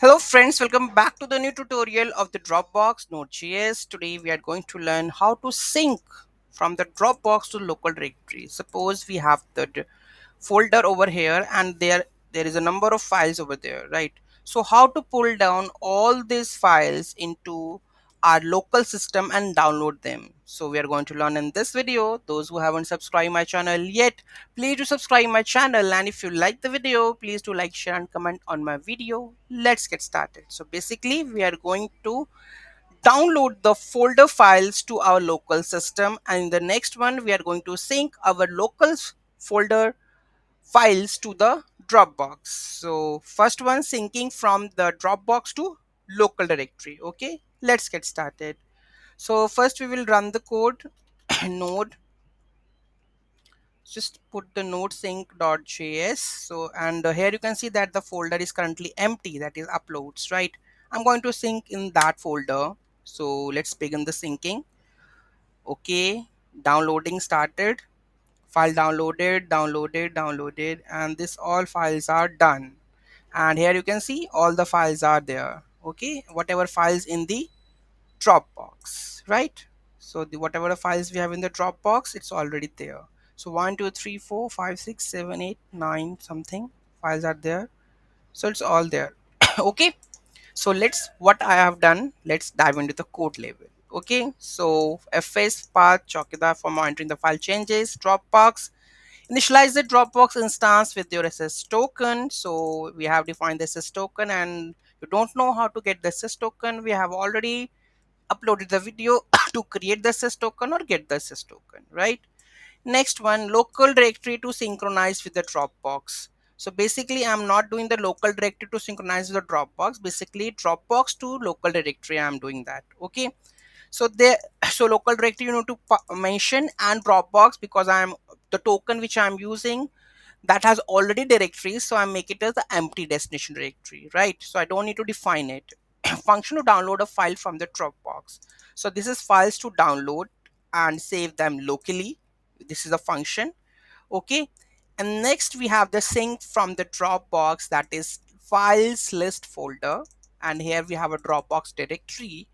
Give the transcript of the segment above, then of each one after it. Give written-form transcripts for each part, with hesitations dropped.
Hello friends, welcome back to the new tutorial of the Dropbox Node.js. Today we are going to learn how to sync from the Dropbox to local directory. Suppose we have the folder over here and there is a number of files over there, right? So how to pull down all these files into our local system and download them. So we are going to learn in this video. Those who haven't subscribed my channel yet, please do subscribe my channel, and if you like the video, please do like, share and comment on my video. Let's get started. So basically we are going to download the folder files to our local system, and in the next one we are going to sync our local folder files to the Dropbox. So first one, syncing from the Dropbox to local directory. Okay, let's get started. So first we will run the code node, just put the node sync.js. So and here you can see that the folder is currently empty, that is uploads, right? I'm going to sync in that folder. So let's begin the syncing. Okay, downloading started, file downloaded, and this all files are done. And here you can see all the files are there. Okay, whatever files in the Dropbox, right? So the whatever the files we have in the Dropbox, it's already there. So 1 2 3 4 5 6 7 8 9 something files are there. So it's all there. Okay, so let's what I have done, let's dive into the code level. Okay, so fs path chokida for monitoring the file changes. Dropbox, initialize the Dropbox instance with your SS token. So we have defined the SS token, and you don't know how to get the SS token, we have already uploaded the video to create the SS token or get the SS token, right? Next one, local directory to synchronize with the Dropbox. So basically I'm not doing the local directory to synchronize with the Dropbox. Basically Dropbox to local directory I'm doing that. Okay, so there, so local directory you need to mention, and Dropbox, because I'm the token which I'm using that has already directories, so I make it as the empty destination directory, right? So I don't need to define it. Function to download a file from the Dropbox. So this is files to download and save them locally. This is a function. Okay, and next we have the sync from the Dropbox, that is files list folder, and here we have a Dropbox directory.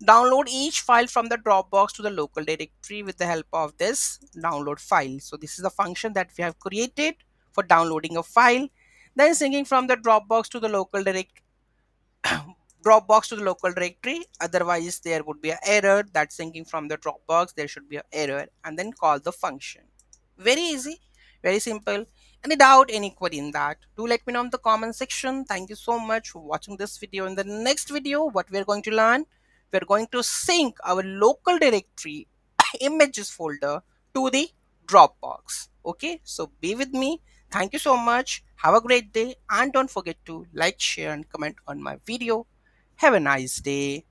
Download each file from the Dropbox to the local directory with the help of this download file. So this is the function that we have created for downloading a file, then syncing from the Dropbox to the local Dropbox to the local directory. Otherwise there would be an error that syncing from the Dropbox, there should be an error, and then call the function. Very easy, very simple. Any doubt, any query in that, do let me know in the comment section. Thank you so much for watching this video. In the next video, what we are going to learn, we're going to sync our local directory images folder to the Dropbox. Okay, so be with me. Thank you so much. Have a great day, and don't forget to like, share and comment on my video. Have a nice day.